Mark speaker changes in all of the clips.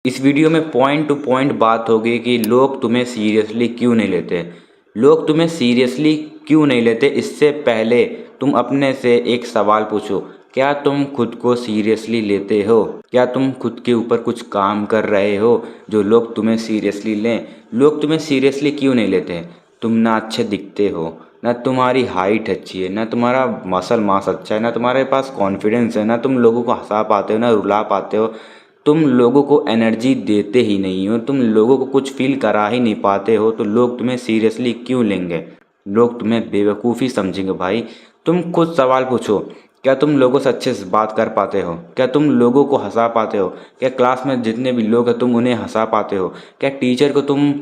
Speaker 1: इस वीडियो में point two point बात होगी कि लोग तुम्हें सीरियसली क्यों नहीं लेते। लोग तुम्हें सीरियसली क्यों नहीं लेते, इससे पहले तुम अपने से एक सवाल पूछो, क्या तुम खुद को सीरियसली लेते हो? क्या तुम खुद के ऊपर कुछ काम कर रहे हो जो लोग तुम्हें सीरियसली लें? लोग तुम्हें सीरियसली क्यों नहीं लेते? तुम ना अच्छे दिखते हो, ना तुम्हारी हाइट अच्छी है, ना तुम्हारा मसल मास अच्छा है, ना तुम्हारे पास कॉन्फिडेंस है, ना तुम लोगों को हंसा पाते हो, ना रुला पाते हो। तुम लोगों को एनर्जी देते ही नहीं हो, तुम लोगों को कुछ फील करा ही नहीं पाते हो, तो लोग तुम्हें सीरियसली क्यों लेंगे? लोग तुम्हें बेवकूफ़ी समझेंगे भाई। तुम खुद सवाल पूछो, क्या तुम लोगों से अच्छे से बात कर पाते हो? क्या तुम लोगों को हंसा पाते हो? क्या क्लास में जितने भी लोग हैं तुम उन्हें हंसा पाते हो? क्या टीचर को तुम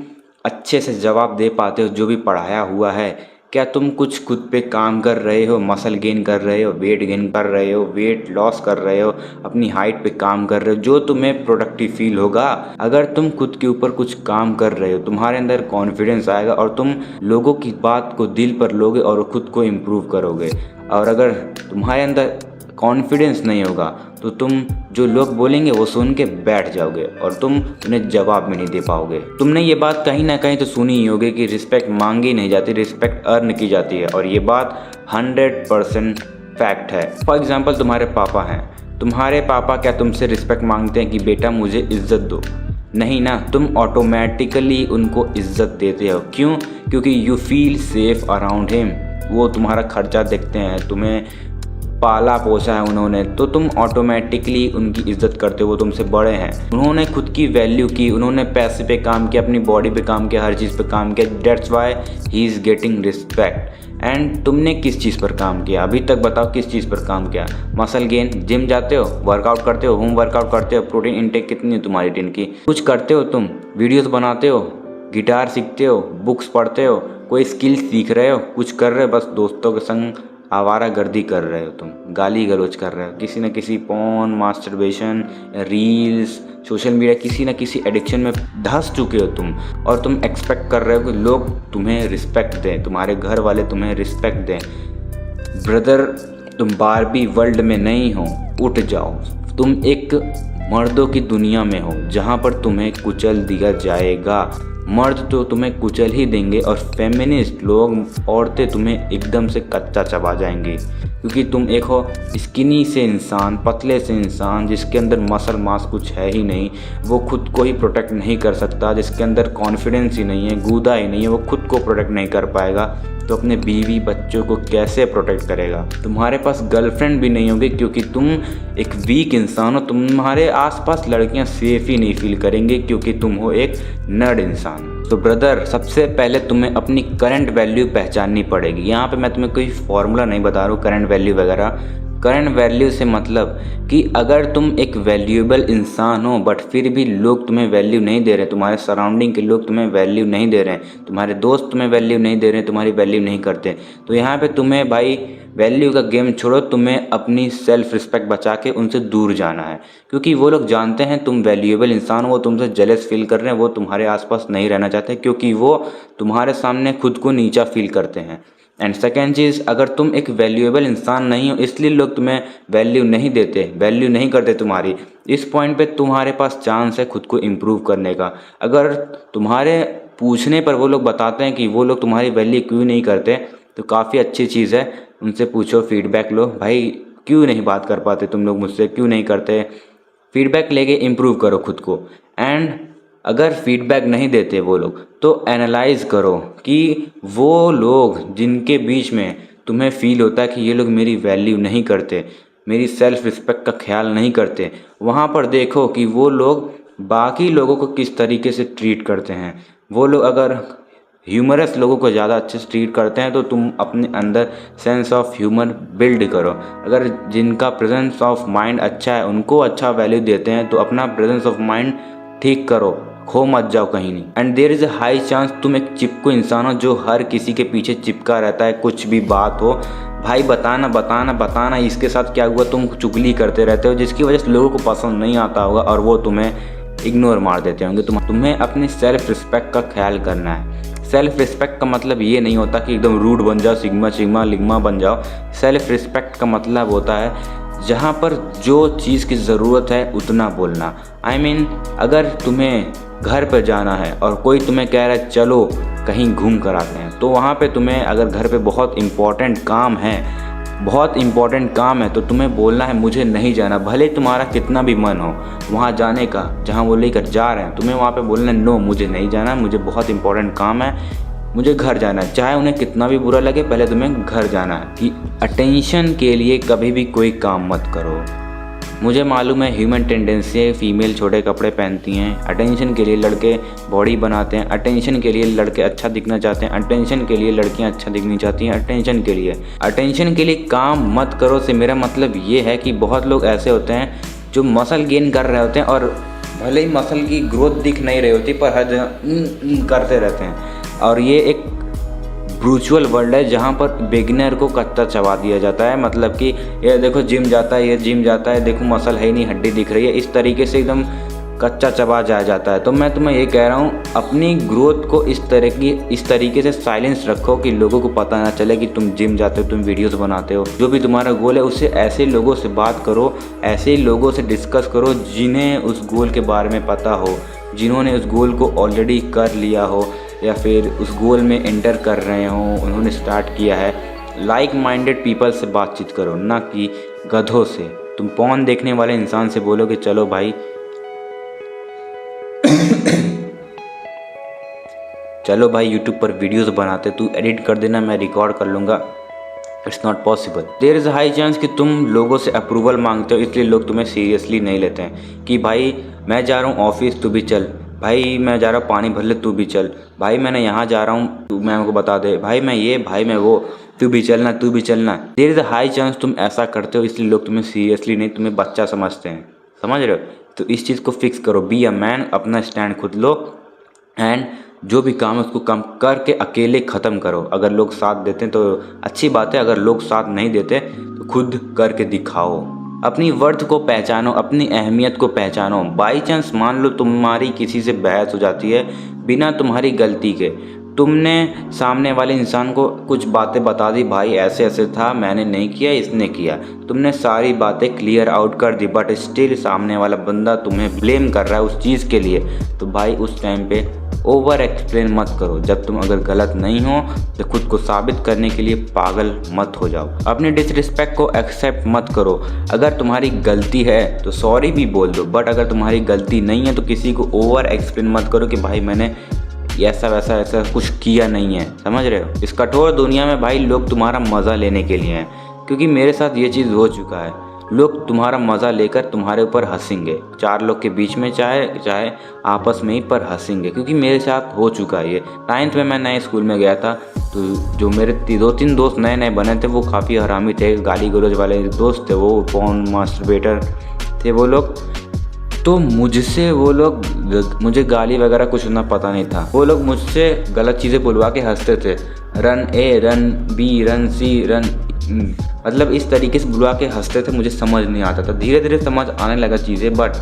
Speaker 1: अच्छे से जवाब दे पाते हो जो भी पढ़ाया हुआ है? क्या तुम कुछ खुद पे काम कर रहे हो, मसल गेन कर रहे हो, वेट गेन कर रहे हो, वेट लॉस कर रहे हो, अपनी हाइट पे काम कर रहे हो जो तुम्हें प्रोडक्टिव फील होगा? अगर तुम खुद के ऊपर कुछ काम कर रहे हो, तुम्हारे अंदर कॉन्फिडेंस आएगा और तुम लोगों की बात को दिल पर लोगे और खुद को इम्प्रूव करोगे। और अगर तुम्हारे अंदर कॉन्फिडेंस नहीं होगा तो तुम जो लोग बोलेंगे वो सुन के बैठ जाओगे और तुम उन्हें जवाब भी नहीं दे पाओगे। तुमने ये बात कहीं ना कहीं तो सुनी ही होगी कि रिस्पेक्ट मांगी नहीं जाती, रिस्पेक्ट अर्न की जाती है, और ये बात 100% फैक्ट है। फॉर एग्जाम्पल, तुम्हारे पापा हैं, तुम्हारे पापा क्या तुमसे रिस्पेक्ट मांगते हैं कि बेटा मुझे इज्जत दो? नहीं ना, तुम ऑटोमेटिकली उनको इज्जत देते हो। क्यों? क्योंकि you feel safe around him. वो तुम्हारा खर्चा देखते हैं, तुम्हें पाला पोसा है उन्होंने, तो तुम ऑटोमेटिकली उनकी इज्जत करते हो। वो तुमसे बड़े हैं, उन्होंने खुद की वैल्यू की, उन्होंने पैसे पे काम किया, अपनी बॉडी पे काम किया, हर चीज़ पे काम किया। That's why he is getting respect. And तुमने किस चीज़ पर काम किया? अभी तक बताओ किस चीज़ पर काम किया? मसल गेन, जिम जाते हो, वर्कआउट करते हो, होम वर्कआउट करते हो, प्रोटीन इनटेक कितनी है तुम्हारी दिन की? कुछ करते हो? तुम वीडियोस बनाते हो, गिटार सीखते हो, बुक्स पढ़ते हो, कोई स्किल सीख रहे हो, कुछ कर रहे हो? बस दोस्तों के संग आवारागर्दी कर रहे हो, तुम गाली गलौज कर रहे हो, किसी न किसी porn, masturbation, reels, social media, किसी न किसी एडिक्शन में धंस चुके हो तुम। और तुम एक्सपेक्ट कर रहे हो कि लोग तुम्हें रिस्पेक्ट दें, तुम्हारे घर वाले तुम्हें रिस्पेक्ट दें। ब्रदर, तुम बारबी वर्ल्ड में नहीं हो, उठ जाओ। तुम एक मर्दों की दुनिया में हो जहाँ पर तुम्हें कुचल दिया जाएगा। मर्द तो तुम्हें कुचल ही देंगे और फेमिनिस्ट लोग, औरतें तुम्हें एकदम से कच्चा चबा जाएंगी, क्योंकि तुम एक हो स्किनी से इंसान, पतले से इंसान, जिसके अंदर मसल मास कुछ है ही नहीं, वो खुद को ही प्रोटेक्ट नहीं कर सकता, जिसके अंदर कॉन्फिडेंस ही नहीं है, गूदा ही नहीं है, वो खुद को प्रोटेक्ट नहीं कर पाएगा, तो अपने बीवी बच्चों को कैसे प्रोटेक्ट करेगा? तुम्हारे पास गर्लफ्रेंड भी नहीं होगी क्योंकि तुम एक वीक इंसान हो। तुम्हारे आसपास लड़कियां सेफ ही नहीं फील करेंगे क्योंकि तुम हो एक नर्ड इंसान। तो ब्रदर, सबसे पहले तुम्हें अपनी करंट वैल्यू पहचाननी पड़ेगी। यहाँ पे मैं तुम्हें कोई फॉर्मूला नहीं बता रहा हूँ करंट वैल्यू वगैरह। करंट वैल्यू से मतलब कि अगर तुम एक वैल्यूएबल इंसान हो बट फिर भी लोग तुम्हें वैल्यू नहीं दे रहे, तुम्हारे सराउंडिंग के लोग तुम्हें वैल्यू नहीं दे रहे हैं, तुम्हारे दोस्त तुम्हें वैल्यू नहीं दे रहे हैं, तुम्हारी वैल्यू नहीं करते, तो यहाँ पे तुम्हें भाई वैल्यू का गेम छोड़ो, तुम्हें अपनी सेल्फ रिस्पेक्ट बचा के उनसे दूर जाना है। क्योंकि वो लोग जानते हैं तुम वैल्यूएबल इंसान हो, वो तुमसे जेलस फील कर रहे हैं, वो तुम्हारे आसपास नहीं रहना चाहते क्योंकि वो तुम्हारे सामने खुद को नीचा फील करते हैं। एंड सेकेंड चीज़, अगर तुम एक वैल्यूएबल इंसान नहीं हो इसलिए लोग तुम्हें वैल्यू नहीं देते, वैल्यू नहीं करते तुम्हारी, इस पॉइंट पे तुम्हारे पास चांस है खुद को इम्प्रूव करने का। अगर तुम्हारे पूछने पर वो लोग बताते हैं कि वो लोग तुम्हारी वैल्यू क्यों नहीं करते, तो काफ़ी अच्छी चीज़ है, उनसे पूछो, फीडबैक लो, भाई क्यों नहीं बात कर पाते तुम लोग मुझसे, क्यों नहीं करते? फीडबैक लेके इम्प्रूव करो खुद को। एंड अगर फीडबैक नहीं देते वो लोग, तो एनालाइज करो कि वो लोग जिनके बीच में तुम्हें फील होता है कि ये लोग मेरी वैल्यू नहीं करते, मेरी सेल्फ रिस्पेक्ट का ख्याल नहीं करते, वहाँ पर देखो कि वो लोग बाकी लोगों को किस तरीके से ट्रीट करते हैं। वो लोग अगर ह्यूमरस लोगों को ज़्यादा अच्छे से ट्रीट करते हैं तो तुम अपने अंदर सेंस ऑफ ह्यूमर बिल्ड करो। अगर जिनका प्रेजेंस ऑफ माइंड अच्छा है, उनको अच्छा वैल्यू देते हैं, तो अपना प्रेजेंस ऑफ माइंड ठीक करो, खो मत जाओ कहीं नहीं। And there is a high chance तुम एक चिपको इंसान हो जो हर किसी के पीछे चिपका रहता है, कुछ भी बात हो भाई बताना बताना बताना, इसके साथ क्या हुआ, तुम चुगली करते रहते हो जिसकी वजह से लोगों को पसंद नहीं आता होगा और वो तुम्हें इग्नोर मार देते होंगे। तुम्हें अपनी सेल्फ रिस्पेक्ट का ख्याल करना है। सेल्फ रिस्पेक्ट का मतलब ये नहीं होता कि एकदम रूड बन जाओ, सिग्मा चिग्मा लिग्मा बन जाओ। सेल्फ रिस्पेक्ट का मतलब होता है जहाँ पर जो चीज़ की ज़रूरत है उतना बोलना। I mean, अगर तुम्हें घर पर जाना है और कोई तुम्हें कह रहा है चलो कहीं घूम कर आते हैं, तो वहाँ पे तुम्हें अगर घर पे बहुत इम्पोर्टेंट काम है तो तुम्हें बोलना है मुझे नहीं जाना। भले तुम्हारा कितना भी मन हो वहाँ जाने का, जहाँ वो लेकर जा रहे हैं, तुम्हें वहाँ पे बोलना है नो मुझे नहीं जाना, मुझे बहुत इंपॉर्टेंट काम है, मुझे घर जाना है। चाहे उन्हें कितना भी बुरा लगे, पहले तुम्हें घर जाना है। कि अटेंशन के लिए कभी भी कोई काम मत करो। मुझे मालूम है ह्यूमन टेंडेंसी है, फीमेल छोटे कपड़े पहनती हैं, अटेंशन के लिए लड़के बॉडी बनाते हैं, अटेंशन के लिए लड़के अच्छा दिखना चाहते हैं, अटेंशन के लिए लड़कियां अच्छा दिखनी चाहती हैं, अटेंशन के लिए काम मत करो से मेरा मतलब ये है कि बहुत लोग ऐसे होते हैं जो मसल गेन कर रहे होते हैं और भले ही मसल की ग्रोथ दिख नहीं रही होती पर हर जगह करते रहते हैं। और ये एक ब्रूचुअल वर्ल्ड है जहाँ पर बिगिनर को कच्चा चबा दिया जाता है। मतलब कि ये देखो जिम जाता है, ये जिम जाता है, देखो मसल है ही नहीं, हड्डी दिख रही है, इस तरीके से एकदम कच्चा चबा जाया जाता है। तो मैं तुम्हें ये कह रहा हूँ अपनी ग्रोथ को इस तरीके से साइलेंस रखो कि लोगों को पता ना चले कि तुम जिम जाते हो, तुम वीडियोस बनाते हो। जो भी तुम्हारा गोल है उससे ऐसे लोगों से बात करो, ऐसे लोगों से डिस्कस करो जिन्हें उस गोल के बारे में पता हो, जिन्होंने उस गोल को ऑलरेडी कर लिया हो या फिर उस गोल में एंटर कर रहे हो, उन्होंने स्टार्ट किया है। लाइक माइंडेड पीपल से बातचीत करो, ना कि गधों से। तुम पॉर्न देखने वाले इंसान से बोलो कि चलो भाई चलो भाई यूट्यूब पर वीडियोस बनाते, तू एडिट कर देना, मैं रिकॉर्ड कर लूँगा। It's not possible. There is high chance कि तुम लोगों से अप्रूवल मांगते हो, इसलिए लोग तुम्हें सीरियसली नहीं लेते हैं। कि भाई मैं जा रहा हूँ ऑफिस, तू भी चल, भाई मैं जा रहा हूँ पानी भर ले, तू भी चल, भाई मैंने यहाँ जा रहा हूँ, तू मैं को बता दे, भाई मैं ये, भाई मैं वो, तू भी चलना। There is a high chance तुम ऐसा करते हो, इसलिए लोग तुम्हें सीरियसली नहीं, तुम्हें बच्चा समझते हैं। समझ रहे हो? तो इस चीज़ को फिक्स करो, बी अ मैन, अपना स्टैंड खुद लो एंड जो भी काम है उसको काम करके अकेले ख़त्म करो। अगर लोग साथ देते हैं तो अच्छी बात है, अगर लोग साथ नहीं देते तो खुद करके दिखाओ। अपनी वर्थ को पहचानो, अपनी अहमियत को पहचानो। बाई चांस मान लो तुम्हारी किसी से बहस हो जाती है बिना तुम्हारी गलती के, तुमने सामने वाले इंसान को कुछ बातें बता दी, भाई ऐसे ऐसे था, मैंने नहीं किया, इसने किया, तुमने सारी बातें क्लियर आउट कर दी, बट स्टिल सामने वाला बंदा तुम्हें ब्लेम कर रहा है उस चीज़ के लिए, तो भाई उस टाइम पे ओवर एक्सप्लेन मत करो। जब तुम अगर गलत नहीं हो तो खुद को साबित करने के लिए पागल मत हो जाओ। अपनी डिसरिस्पेक्ट को एक्सेप्ट मत करो। अगर तुम्हारी गलती है तो सॉरी भी बोल दो, बट अगर तुम्हारी गलती नहीं है तो किसी को ओवर एक्सप्लेन मत करो कि भाई मैंने ऐसा वैसा कुछ किया नहीं है। समझ रहे हो? इस कठोर दुनिया में भाई लोग तुम्हारा मज़ा लेने के लिए हैं, क्योंकि मेरे साथ ये चीज़ हो चुका है। लोग तुम्हारा मज़ा लेकर तुम्हारे ऊपर हंसेंगे, चार लोग के बीच में चाहे आपस में ही पर हंसेंगे, क्योंकि मेरे साथ हो चुका है ये। 9th में मैं नए स्कूल में गया था, तो जो मेरे 2-3 दोस्त नए बने थे वो काफ़ी हरामी थे, गाली गलौज वाले दोस्त थे, वो पॉर्न मास्टरबेटर थे वो लोग। तो मुझे गाली वगैरह कुछ ना पता नहीं था। वो लोग मुझसे गलत चीज़ें बुलवा के हंसते थे, रन ए, रन बी, रन सी, रन, मतलब इस तरीके से बुलवा के हंसते थे, मुझे समझ नहीं आता था। धीरे धीरे समझ आने लगा चीज़ें, बट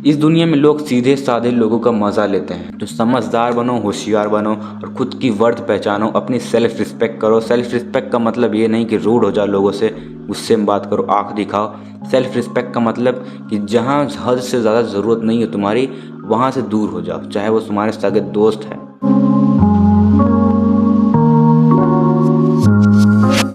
Speaker 1: इस दुनिया में लोग सीधे साधे लोगों का मज़ा लेते हैं। तो समझदार बनो, होशियार बनो और खुद की वर्थ पहचानो, अपनी सेल्फ रिस्पेक्ट करो। सेल्फ रिस्पेक्ट का मतलब ये नहीं कि रूड हो जाओ लोगों से, गुस्से में बात करो, आँख दिखाओ। सेल्फ रिस्पेक्ट का मतलब कि जहाँ हद से ज़्यादा ज़रूरत नहीं है तुम्हारी, वहाँ से दूर हो जाओ, चाहे वो तुम्हारे सगे दोस्त हैं।